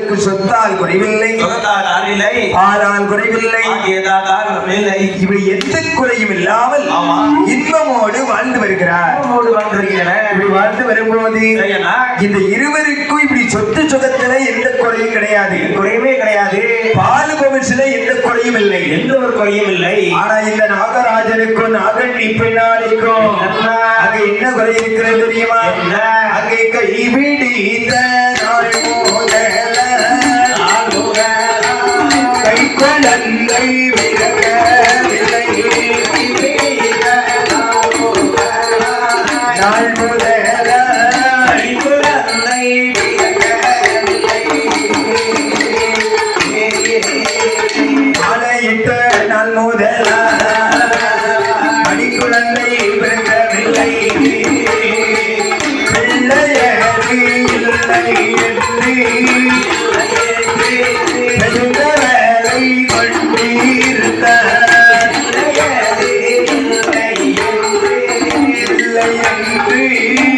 அவருக்கு சொத்தால் குறைவில்லை, ஆளால் குறைவில்லை, இவை எந்த குறையும் இல்லாமல் இன்பமோடு வாழ்ந்து வருகிறார். இப்படி வாழ்ந்து வரும்போது இந்த இருவருக்கும் இப்படி சொத்து சுகத்துல எந்த குறையும் கிடையாது, குறையுமே கிடையாது. பாலு பவசில எந்த குறையும் இல்லை, எந்த ஒரு குறையும் இல்லை. ஆனா இந்த நாகராஜனுக்கும் நாகண்ணி பெண்ணாளிக்கும் அங்க என்ன குறை இருக்கிறது தெரியுமா? அங்கே கைவிடித்த நாள் முதல கை குழந்தை விலகவில்லை, நாள் முதல கை குழந்தை ஆலையிட்ட நாள் முதல மணிக்குழந்தை பிறக்கவில்லை, பிள்ளையது இல்லை என்று பெருந்த வேலை கொண்டிருந்த இல்லை என்று